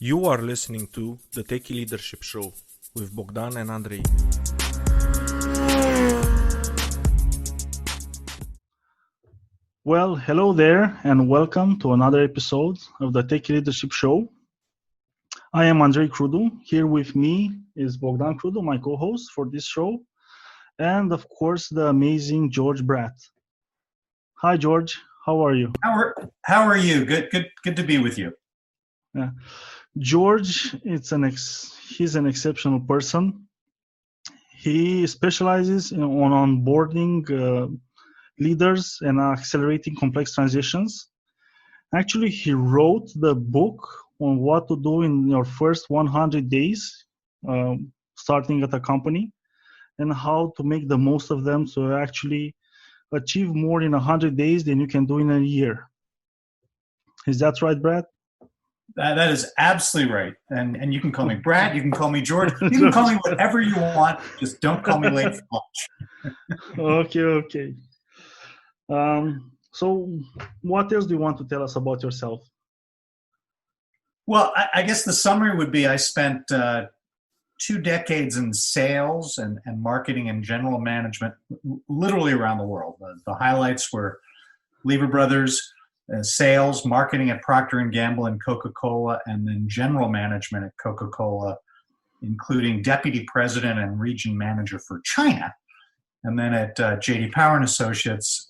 You are listening to the Techie Leadership Show with Bogdan and Andrei. Well, hello there, and welcome to another episode of the Techie Leadership Show. I am Andrei Crudu. Here with me is Bogdan Crudu, my co-host for this show, and of course, the amazing George Bradt. Hi, George. How are you? How are you? Good to be with you. Yeah. George, he's an exceptional person. He specializes on onboarding leaders and accelerating complex transitions. Actually, he wrote the book on what to do in your first 100 days starting at a company and how to make the most of them to actually achieve more in 100 days than you can do in a year. Is that right, Brad? That is absolutely right. And you can call me Brad, you can call me George, you can call me whatever you want, just don't call me late for lunch. Okay. So what else do you want to tell us about yourself? Well, I guess the summary would be I spent 2 decades in sales and marketing and general management, literally around the world. The highlights were Lever Brothers, sales, marketing at Procter & Gamble and Coca Cola, and then general management at Coca Cola, including deputy president and region manager for China. And then at J.D. Power and Associates,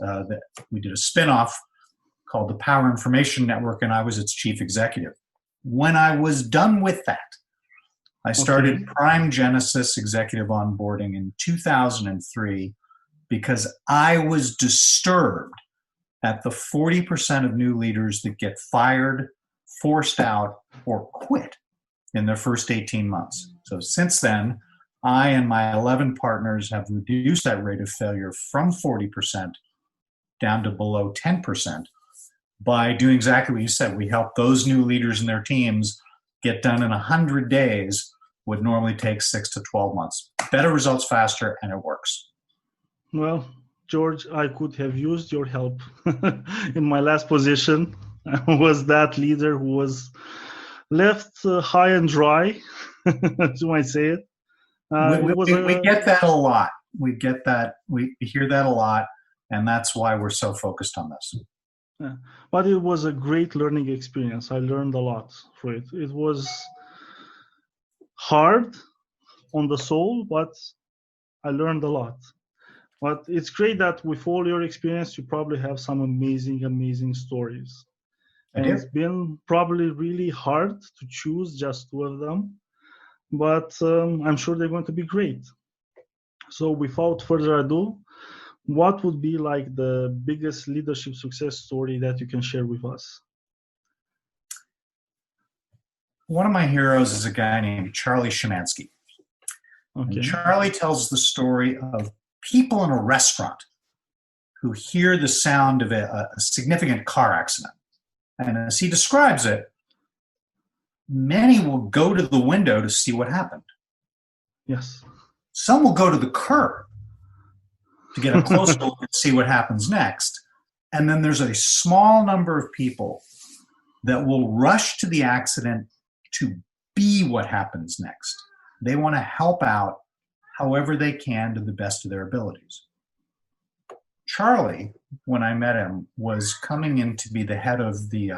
we did a spinoff called the Power Information Network, and I was its chief executive. When I was done with that, I started Prime Genesis Executive Onboarding in 2003 because I was disturbed at the 40% of new leaders that get fired, forced out, or quit in their first 18 months. So since then, I and my 11 partners have reduced that rate of failure from 40% down to below 10% by doing exactly what you said. We help those new leaders and their teams get done in 100 days what normally takes 6 to 12 months. Better results faster, and it works. Well, George, I could have used your help in my last position. I was that leader who was left high and dry, as you might say it. We get that a lot. We get that. We hear that a lot, and that's why we're so focused on this. Yeah. But it was a great learning experience. I learned a lot from it. It was hard on the soul, but I learned a lot. But it's great that with all your experience, you probably have some amazing stories. And it's been probably really hard to choose just 2 of them, but I'm sure they're going to be great. So without further ado, what would be like the biggest leadership success story that you can share with us? One of my heroes is a guy named Charlie Szymanski. Okay. And Charlie tells the story of people in a restaurant who hear the sound of a significant car accident. And as he describes it, many will go to the window to see what happened. Yes. Some will go to the curb to get a closer look and see what happens next. And then there's a small number of people that will rush to the accident to be what happens next. They want to help out however they can to the best of their abilities. Charlie, when I met him, was coming in to be the head of the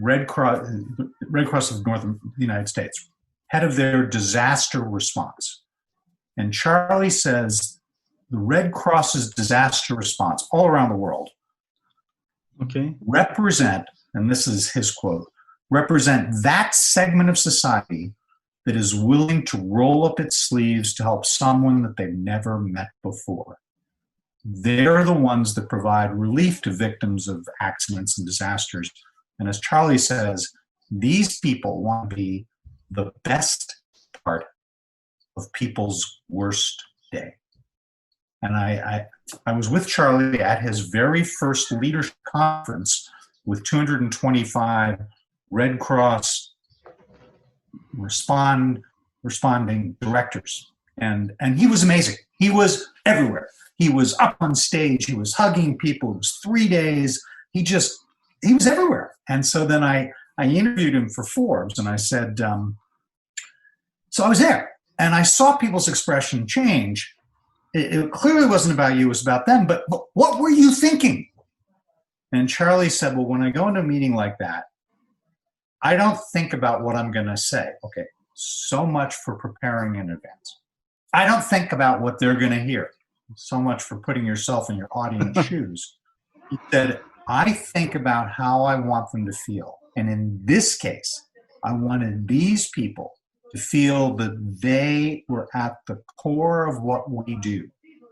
Red Cross of Northern United States, head of their disaster response. And Charlie says the Red Cross's disaster response all around the world represent, and this is his quote, represent that segment of society that is willing to roll up its sleeves to help someone that they've never met before. They're the ones that provide relief to victims of accidents and disasters. And as Charlie says, these people want to be the best part of people's worst day. And I was with Charlie at his very first leadership conference with 225 Red Cross responding directors. And he was amazing. He was everywhere. He was up on stage. He was hugging people. It was 3 days. He was everywhere. And so then I I interviewed him for Forbes, and I said, so I was there, and I saw people's expression change. It clearly wasn't about you, it was about them, but what were you thinking? And Charlie said, well, when I go into a meeting like that, I don't think about what I'm going to say. Okay, so much for preparing in advance. I don't think about what they're going to hear. So much for putting yourself in your audience shoes. He said, I think about how I want them to feel. And in this case, I wanted these people to feel that they were at the core of what we do,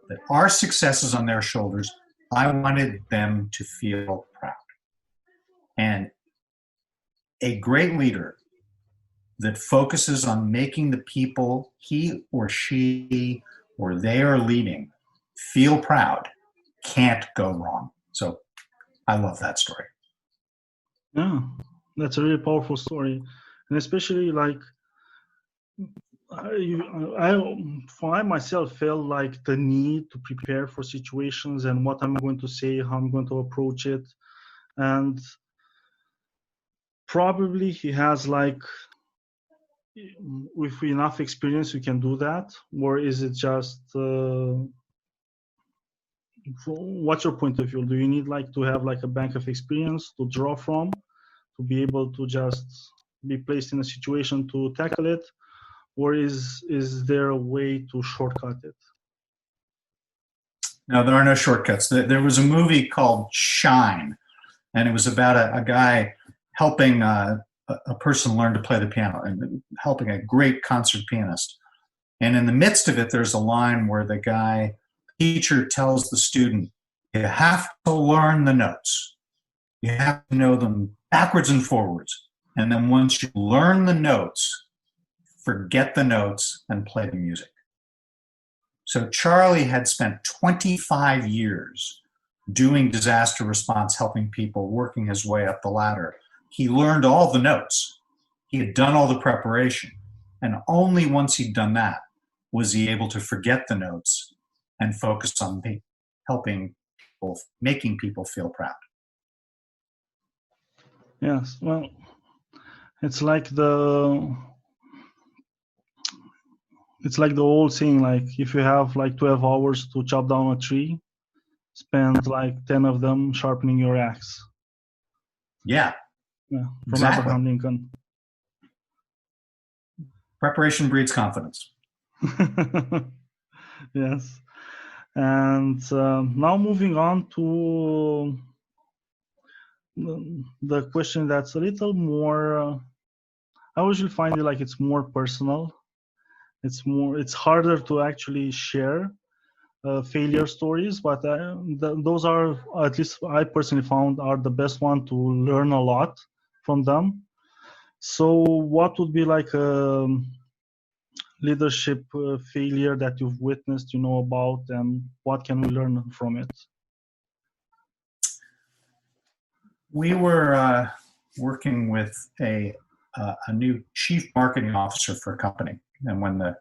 that our success is on their shoulders. I wanted them to feel proud. And a great leader that focuses on making the people he or she or they are leading feel proud can't go wrong. So I love that story. Yeah, that's a really powerful story. And especially like, I myself felt like the need to prepare for situations and what I'm going to say, how I'm going to approach it. And probably he has like, with enough experience, you can do that. Or is it just, what's your point of view? Do you need like to have like a bank of experience to draw from, to be able to just be placed in a situation to tackle it? Or is there a way to shortcut it? No, there are no shortcuts. There was a movie called Shine, and it was about a guy helping a person learn to play the piano and helping a great concert pianist. And in the midst of it, there's a line where the teacher tells the student, you have to learn the notes. You have to know them backwards and forwards. And then once you learn the notes, forget the notes and play the music. So Charlie had spent 25 years doing disaster response, helping people, working his way up the ladder. He learned all the notes. He had done all the preparation. And only once he'd done that was he able to forget the notes and focus on helping people, making people feel proud. Yes, well, it's like the old saying, like if you have like 12 hours to chop down a tree, spend like 10 of them sharpening your axe. Yeah, from exactly. Abraham Lincoln. Preparation breeds confidence. Yes. And now moving on to the question that's a little more, I usually find it like it's more personal. It's harder to actually share failure stories, but those are, at least I personally found, are the best one to learn a lot from them. So what would be like a leadership failure that you've witnessed, about, and what can we learn from it? We were working with a new chief marketing officer for a company, and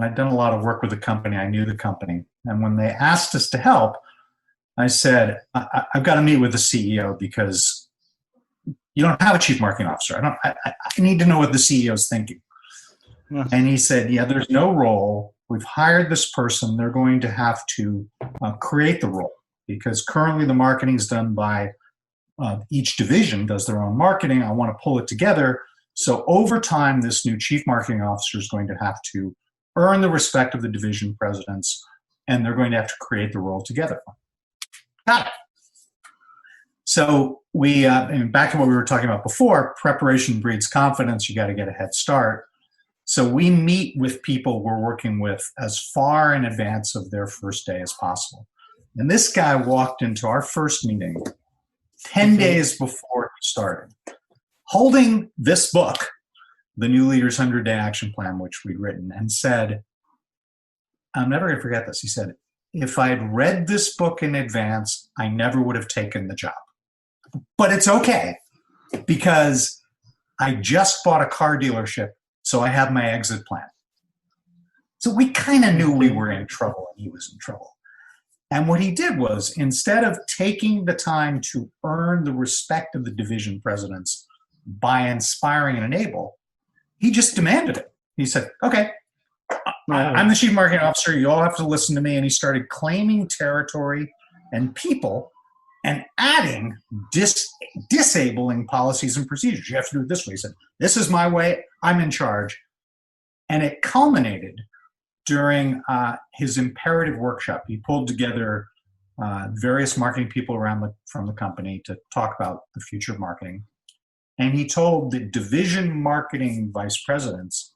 I'd done a lot of work with the company. I knew the company, and when they asked us to help, I said, I've got to meet with the CEO because you don't have a chief marketing officer. I need to know what the CEO is thinking. Yes. And he said, yeah, there's no role. We've hired this person. They're going to have to create the role because currently the marketing is done by each division does their own marketing. I want to pull it together. So over time, this new chief marketing officer is going to have to earn the respect of the division presidents, and they're going to have to create the role together. Got it. So we, back to what we were talking about before, preparation breeds confidence. You got to get a head start. So we meet with people we're working with as far in advance of their first day as possible. And this guy walked into our first meeting 10 days before he started, holding this book, The New Leader's 100-Day Action Plan, which we'd written, and said, I'm never going to forget this. He said, if I'd read this book in advance, I never would have taken the job. But it's okay, because I just bought a car dealership, so I have my exit plan. So we kind of knew we were in trouble and he was in trouble. And what he did was, instead of taking the time to earn the respect of the division presidents by inspiring and enable, he just demanded it. He said, okay, I'm the chief marketing officer. You all have to listen to me. And he started claiming territory and people and adding disabling policies and procedures. You have to do it this way. He said, this is my way. I'm in charge. And it culminated during his imperative workshop. He pulled together various marketing people from the company to talk about the future of marketing. And he told the division marketing vice presidents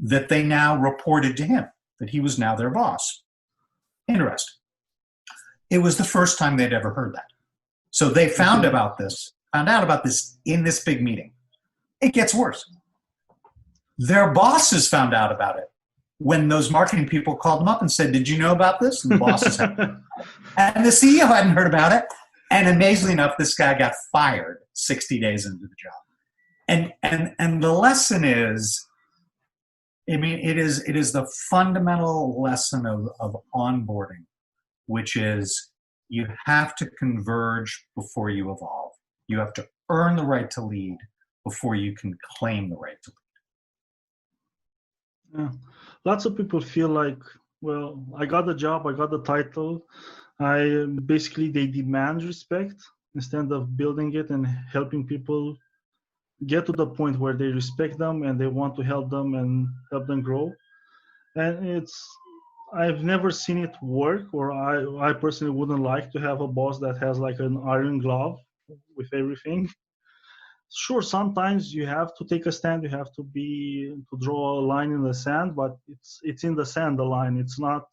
that they now reported to him, that he was now their boss. Interesting. It was the first time they'd ever heard that. So they found out about this in this big meeting. It gets worse. Their bosses found out about it when those marketing people called them up and said, did you know about this? And the bosses had. And the CEO hadn't heard about it. And amazingly enough, this guy got fired 60 days into the job. And the lesson is, it is the fundamental lesson of onboarding, which is you have to converge before you evolve. You have to earn the right to lead before you can claim the right to lead. Yeah. Lots of people feel like, well, I got the job, I got the title. They demand respect instead of building it and helping people get to the point where they respect them and they want to help them and help them grow. And I've never seen it work, or I personally wouldn't like to have a boss that has like an iron glove with everything. Sure, sometimes you have to take a stand, you have to draw a line in the sand, but it's in the sand, the line. It's not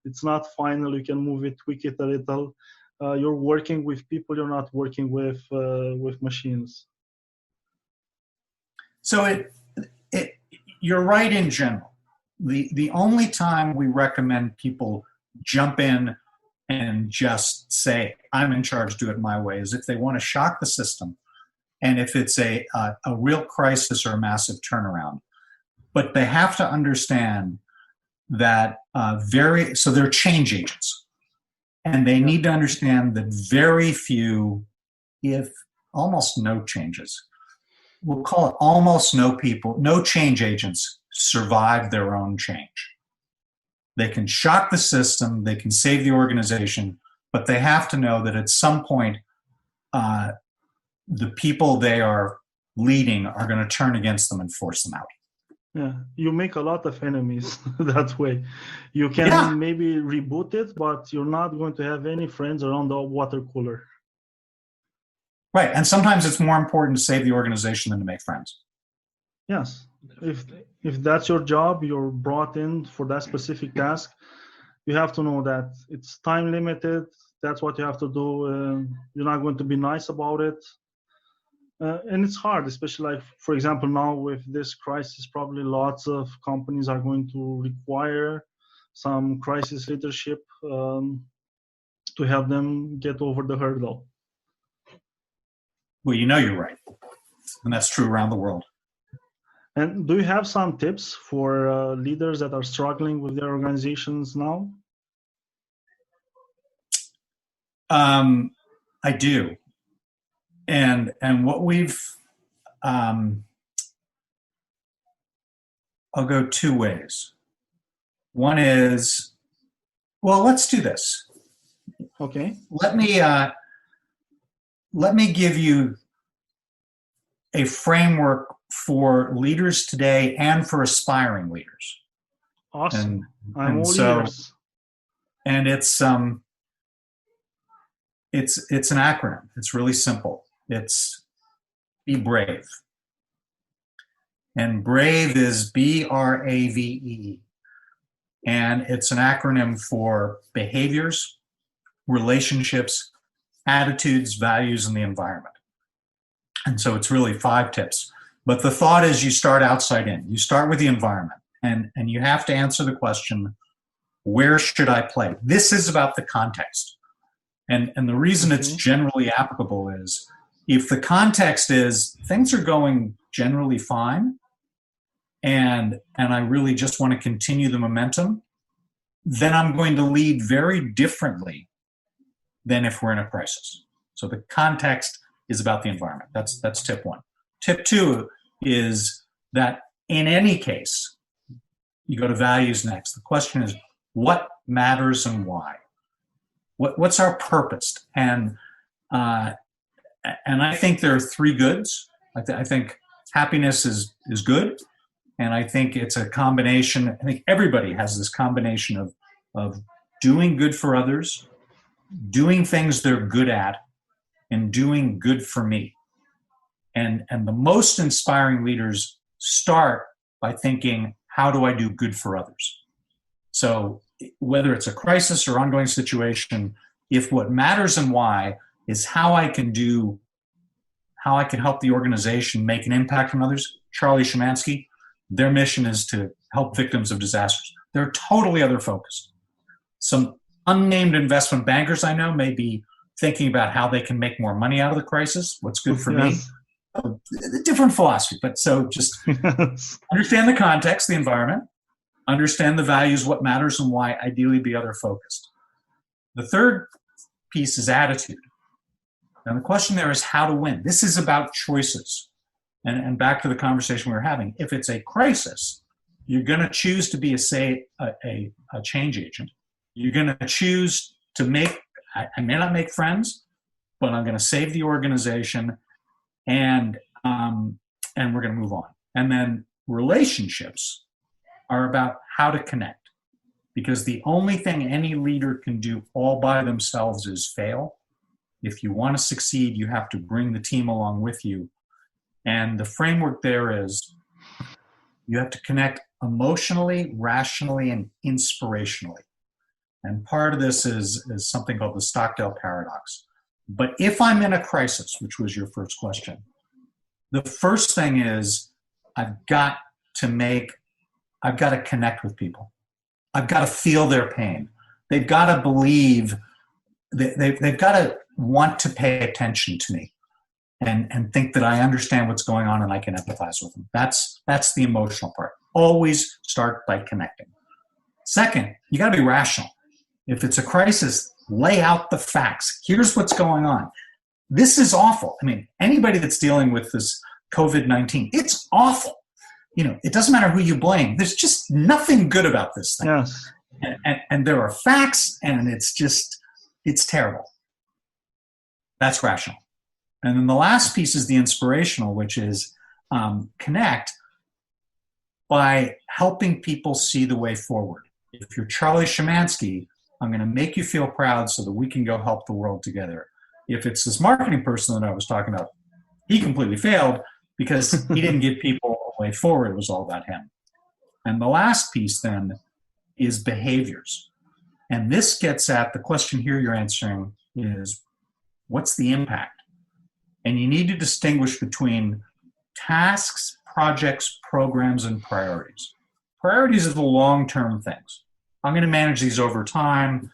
it's not final. You can move it, tweak it a little. You're working with people, you're not working with machines. So you're right in general. The only time we recommend people jump in and just say, I'm in charge, do it my way, is if they want to shock the system and if it's a real crisis or a massive turnaround. But they have to understand that so they're change agents. And they need to understand that very few, if almost no changes, we'll call it almost no change agents survive their own change. They can shock the system, they can save the organization, but they have to know that at some point, the people they are leading are going to turn against them and force them out. Yeah, you make a lot of enemies that way. You can maybe reboot it, but you're not going to have any friends around the water cooler. Right, and sometimes it's more important to save the organization than to make friends. Yes, if that's your job, you're brought in for that specific task, you have to know that it's time limited. That's what you have to do. You're not going to be nice about it. And it's hard, especially like, for example, now with this crisis, probably lots of companies are going to require some crisis leadership to help them get over the hurdle. Well, you're right. And that's true around the world. And do you have some tips for leaders that are struggling with their organizations now? I do. And what we've, I'll go two ways. One is, well, let's do this. Okay. Let me give you a framework for leaders today and for aspiring leaders. Awesome. I'm all ears. And it's an acronym. It's really simple. It's be brave. And brave is BRAVE. And it's an acronym for behaviors, relationships, attitudes, values, and the environment. And so it's really 5 tips. But the thought is you start outside in. You start with the environment. And you have to answer the question, where should I play? This is about the context. And the reason it's generally applicable is if the context is things are going generally fine and I really just want to continue the momentum, then I'm going to lead very differently than if we're in a crisis. So the context is about the environment. That's tip 1. Tip two is that in any case, you go to values next. The question is, what matters and why? What's our purpose? And I think there are three goods. I think happiness is good, and I think it's a combination. I think everybody has this combination of doing good for others, doing things they're good at, and doing good for me. And the most inspiring leaders start by thinking, how do I do good for others? So whether it's a crisis or ongoing situation, if what matters and why is how I can help the organization make an impact on others. Charlie Szymanski, their mission is to help victims of disasters. They're totally other focused. Some unnamed investment bankers I know may be thinking about how they can make more money out of the crisis. What's good for me? A different philosophy, but so just understand the context, the environment, understand the values, what matters and why, ideally be other focused. The third piece is attitude. And the question there is how to win. This is about choices. And back to the conversation we were having, if it's a crisis, you're going to choose to be a change agent. You're going to choose to I may not make friends, but I'm going to save the organization, and we're going to move on. And then relationships are about how to connect, because the only thing any leader can do all by themselves is fail. If you want to succeed, you have to bring the team along with you. And the framework there is you have to connect emotionally, rationally, and inspirationally. And part of this is something called the Stockdale paradox. But if I'm in a crisis, which was your first question, the first thing is I've got to connect with people. I've got to feel their pain. They've got to believe, they've got to want to pay attention to me and think that I understand what's going on and I can empathize with them. That's the emotional part. Always start by connecting. Second, you got to be rational. If it's a crisis, lay out the facts. Here's what's going on. This is awful. I mean, anybody that's dealing with this COVID-19, it's awful. It doesn't matter who you blame. There's just nothing good about this thing. Yes. And there are facts, and it's terrible. That's rational. And then the last piece is the inspirational, which is connect by helping people see the way forward. If you're Charlie Szymanski, I'm going to make you feel proud so that we can go help the world together. If it's this marketing person that I was talking about, he completely failed because he didn't give people a way forward. It was all about him. And the last piece then is behaviors. And this gets at the question here you're answering is, what's the impact? And you need to distinguish between tasks, projects, programs, and priorities. Priorities are the long-term things. I'm going to manage these over time.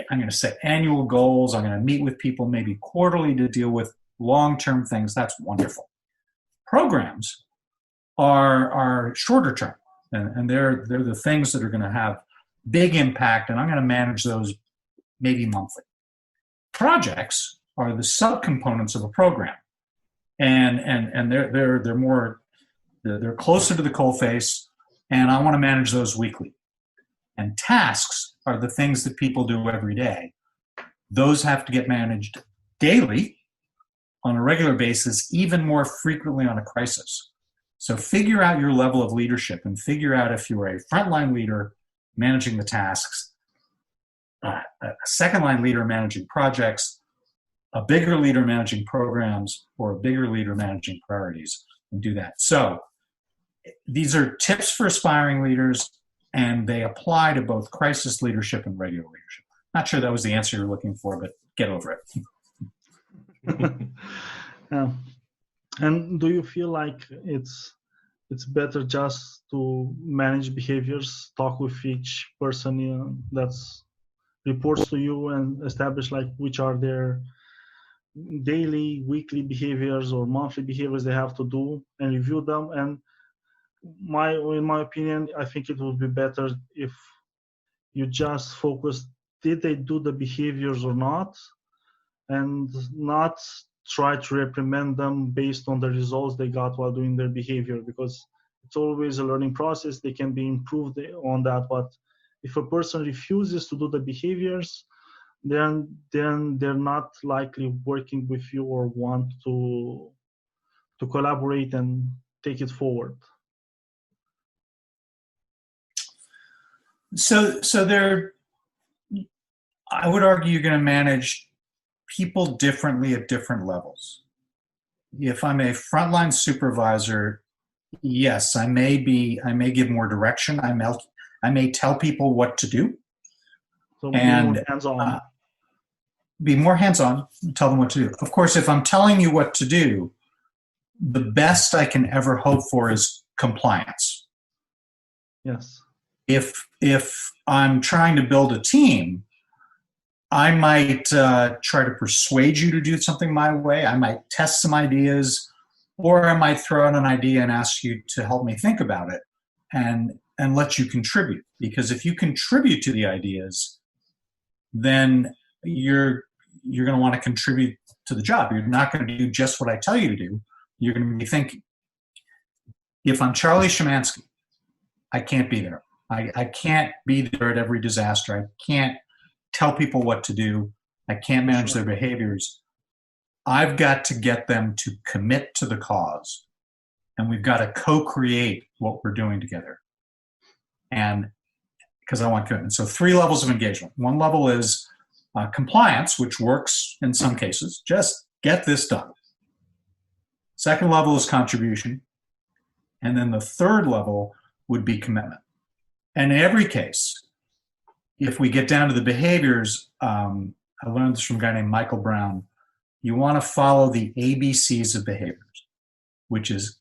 I'm going to set annual goals. I'm going to meet with people maybe quarterly to deal with long-term things. That's wonderful. Programs are shorter term, and they're the things that are going to have big impact, and I'm going to manage those maybe monthly. Projects are the subcomponents of a program, and they're closer to the coalface, and I want to manage those weekly. And tasks are the things that people do every day. Those have to get managed daily, on a regular basis, even more frequently on a crisis. So figure out your level of leadership and figure out if you're a frontline leader managing the tasks, a second line leader managing projects, a bigger leader managing programs, or a bigger leader managing priorities, and do that. So these are tips for aspiring leaders, and they apply to both crisis leadership and regular leadership. Not sure that was the answer you're looking for, but get over it. Yeah. And do you feel like it's better just to manage behaviors, talk with each person that's reports to you, and establish like which are their daily, weekly behaviors or monthly behaviors they have to do, and review them? And in my opinion, I think it would be better if you just focus, did they do the behaviors or not, and not try to reprimand them based on the results they got while doing their behavior, because it's always a learning process. They can be improved on that, but if a person refuses to do the behaviors, then they're not likely working with you or want to collaborate and take it forward. So there, I would argue you're going to manage people differently at different levels. If I'm a frontline supervisor, yes, I may give more direction. I may tell people what to do. So and be more hands-on. tell them what to do. Of course, if I'm telling you what to do, the best I can ever hope for is compliance. Yes. If I'm trying to build a team, I might try to persuade you to do something my way. I might test some ideas, or I might throw out an idea and ask you to help me think about it and let you contribute. Because if you contribute to the ideas, then you're going to want to contribute to the job. You're not going to do just what I tell you to do. You're going to be thinking. If I'm Charlie Szymanski, I can't be there. I can't be there at every disaster. I can't tell people what to do. I can't manage their behaviors. I've got to get them to commit to the cause, and we've got to co-create what we're doing together. And because I want commitment. So 3 levels of engagement. One level is compliance, which works in some cases. Just get this done. Second level is contribution. And then the third level would be commitment. And in every case, if we get down to the behaviors, I learned this from a guy named Michael Brown, you want to follow the ABCs of behaviors, which is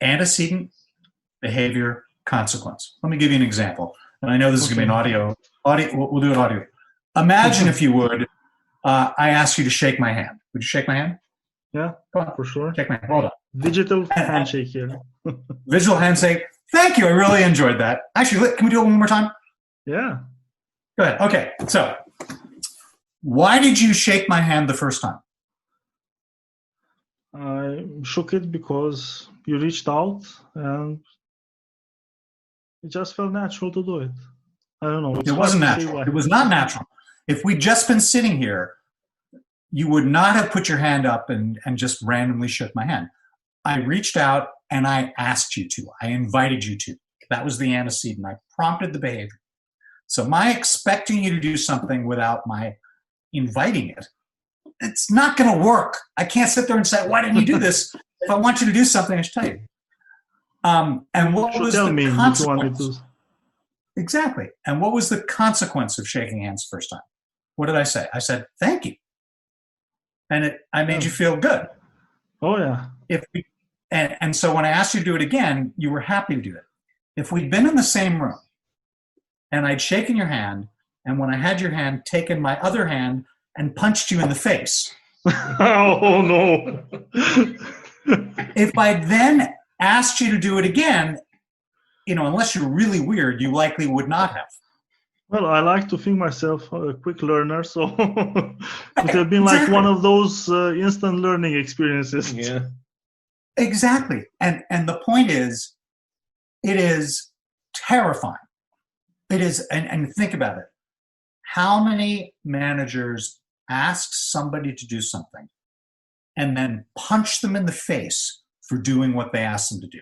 antecedent, behavior, consequence. Let me give you an example. And I know this is going to be an audio. We'll do it audio. Imagine, if you would, I ask you to shake my hand. Would you shake my hand? Yeah, for sure. Shake my hand. Hold on. Digital handshake here. Visual handshake. Thank you. I really enjoyed that. Actually, can we do it one more time? Yeah. Go ahead. Okay. So, why did you shake my hand the first time? I shook it because you reached out and it just felt natural to do it. I don't know. It wasn't natural. It was not natural. If we'd just been sitting here, you would not have put your hand up and just randomly shook my hand. I reached out and I asked you to. I invited you to. That was the antecedent. I prompted the behavior. So my expecting you to do something without my inviting it, it's not going to work. I can't sit there and say, why didn't you do this? If I want you to do something, I should tell you. And what was the consequence? Exactly. And what was the consequence of shaking hands the first time? What did I say? I said, thank you. And I made you feel good. Oh, yeah. And so when I asked you to do it again, you were happy to do it. If we'd been in the same room and I'd shaken your hand, and when I had your hand, taken my other hand and punched you in the face. Oh, no. If I then asked you to do it again, unless you're really weird, you likely would not have. Well, I like to think myself a quick learner, so it would have been like one of those instant learning experiences. Yeah. Exactly. And the point is, it is terrifying. It is, and think about it. How many managers ask somebody to do something and then punch them in the face for doing what they asked them to do,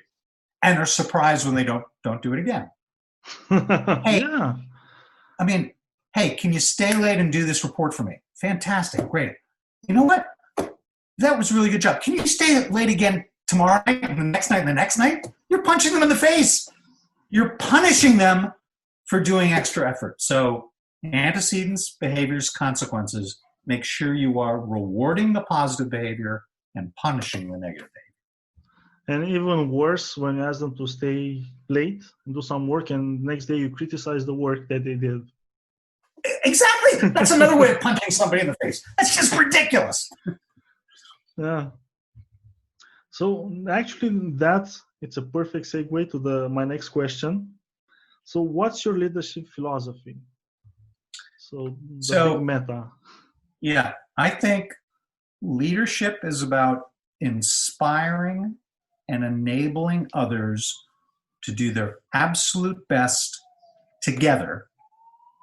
and are surprised when they don't do it again? Hey, yeah. I mean, hey, can you stay late and do this report for me? Fantastic, great. You know what? That was a really good job. Can you stay late again tomorrow night, and the next night, and the next night? You're punching them in the face. You're punishing them for doing extra effort. So antecedents, behaviors, consequences, make sure you are rewarding the positive behavior and punishing the negative behavior. And even worse, when you ask them to stay late and do some work, and next day you criticize the work that they did. Exactly. That's another way of punching somebody in the face. That's just ridiculous. Yeah. So actually, it's a perfect segue to my next question. So what's your leadership philosophy? So big meta. Yeah, I think Leadership is about inspiring and enabling others to do their absolute best together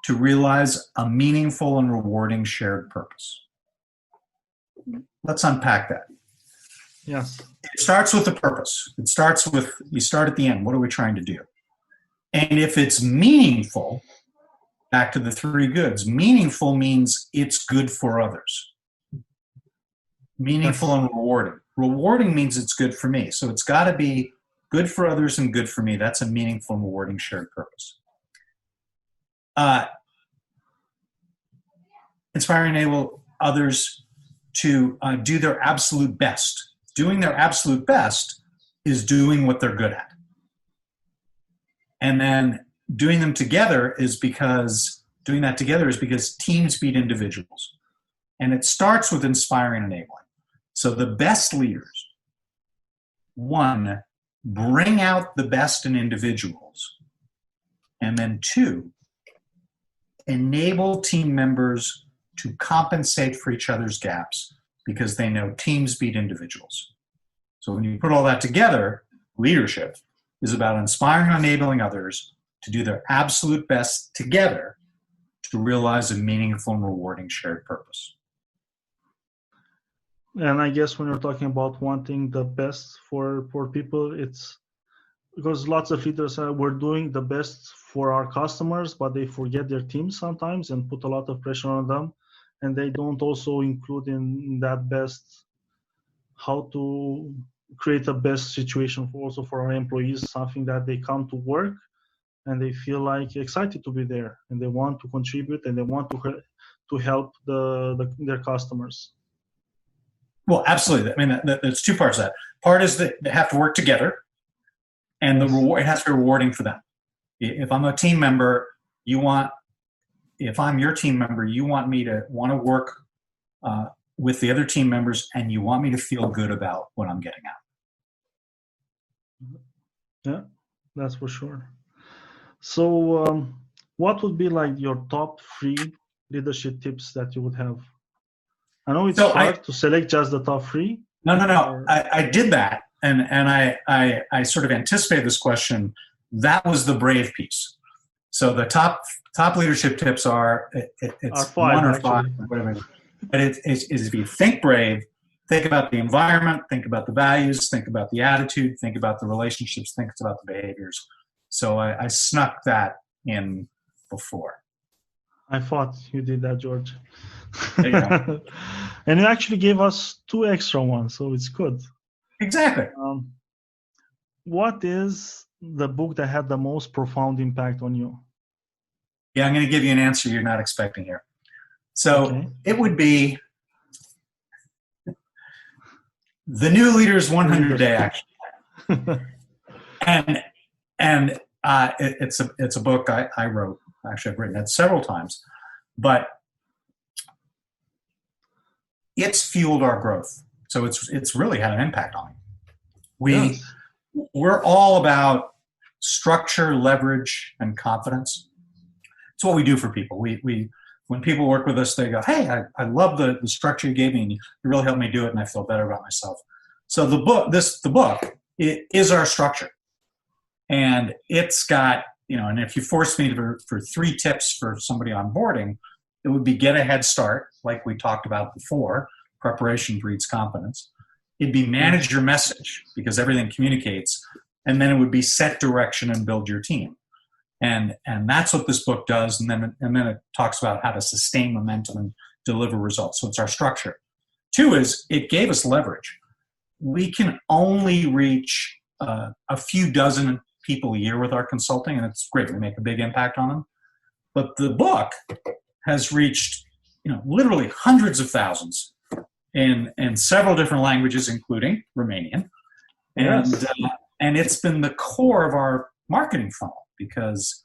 to realize a meaningful and rewarding shared purpose. Let's unpack that. Yes. It starts with the purpose. It starts with, you start at the end. What are we trying to do? And if it's meaningful, back to the three goods, meaningful means it's good for others. Meaningful and rewarding. Rewarding means it's good for me. So it's got to be good for others and good for me. That's a meaningful and rewarding shared purpose. Inspire and enable others to do their absolute best. Doing their absolute best is doing what they're good at. And then doing that together is because teams beat individuals. And it starts with inspiring and enabling. So the best leaders, one, bring out the best in individuals. And then two, enable team members to compensate for each other's gaps because they know teams beat individuals. So when you put all that together, leadership is about inspiring and enabling others to do their absolute best together to realize a meaningful and rewarding shared purpose. And I guess when you're talking about wanting the best for people, it's because lots of leaders we're doing the best for our customers, but they forget their teams sometimes and put a lot of pressure on them. And they don't also include in that best how to create a best situation also for our employees, something that they come to work and they feel like excited to be there and they want to contribute and they want to help their customers. Well, absolutely. I mean, there's two parts of that. Part is that they have to work together, and the reward, it has to be rewarding for them. If I'm a team member, if I'm your team member, you want me to want to work with the other team members, and you want me to feel good about what I'm getting out. Yeah, that's for sure. So what would be like your top 3 leadership tips that you would have? I know it's hard to select just the top 3. No. I did that, and I sort of anticipated this question. That was the brave piece. So the top leadership tips are it's 5, 1 or actually. 5, whatever. But it is if you think brave, think about the environment, think about the values, think about the attitude, think about the relationships, think about the behaviors. So I snuck that in before. I thought you did that, George. There you go. And you actually gave us 2 extra ones, so it's good. Exactly. What is the book that had the most profound impact on you? Yeah, I'm going to give you an answer you're not expecting here. So It would be The New Leader's 100-Day Action. and it's a book I wrote. Actually, I've written it several times, but it's fueled our growth. So it's really had an impact on me. We're all about structure, leverage, and confidence. It's what we do for people. When people work with us, they go, "Hey, I love the structure you gave me, and you really helped me do it, and I feel better about myself." So the book is our structure, and it's got, and if you force me for 3 tips for somebody onboarding, it would be get a head start, like we talked about before. Preparation breeds confidence. It'd be manage your message, because everything communicates, and then it would be set direction and build your team. And that's what this book does. And then it talks about how to sustain momentum and deliver results. So it's our structure. 2 is it gave us leverage. We can only reach a few dozen people a year with our consulting, and it's great. We make a big impact on them. But the book has reached, literally hundreds of thousands in several different languages, including Romanian. And it's been the core of our marketing funnel, because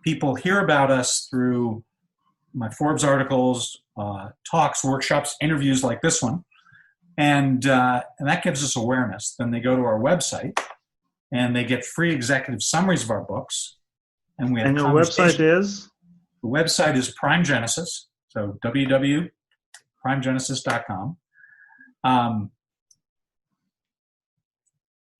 people hear about us through my Forbes articles, talks, workshops, interviews like this one, and that gives us awareness. Then they go to our website, and they get free executive summaries of our books. And we have your website is? The website is Prime Genesis, so www.primegenesis.com. And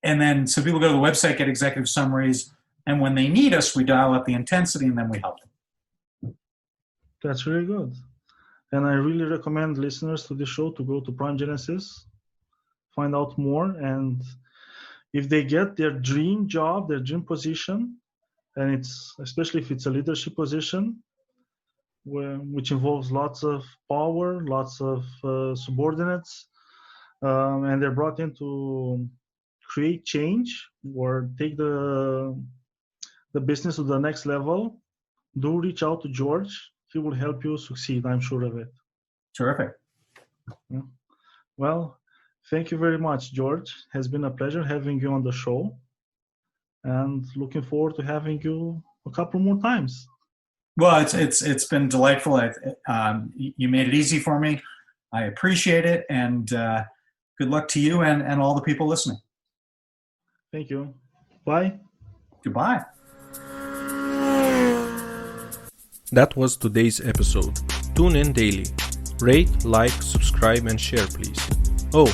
then, so people go to the website, get executive summaries, and when they need us, we dial up the intensity, and then we help them. That's really good. And I really recommend listeners to this show to go to Prime Genesis, find out more, and if they get their dream job, their dream position, and it's especially if it's a leadership position, which involves lots of power, lots of subordinates, and they're brought in to create change or take the business to the next level, do reach out to George. He will help you succeed, I'm sure of it. Terrific. Yeah. Well, thank you very much, George. It has been a pleasure having you on the show, and looking forward to having you a couple more times. Well, it's been delightful. You made it easy for me. I appreciate it, and good luck to you and all the people listening. Thank you. Bye. Goodbye. That was today's episode. Tune in daily. Rate, like, subscribe, and share, please. Oh,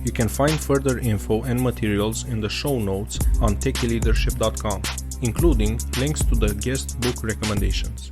you can find further info and materials in the show notes on techyleadership.com, including links to the guest book recommendations.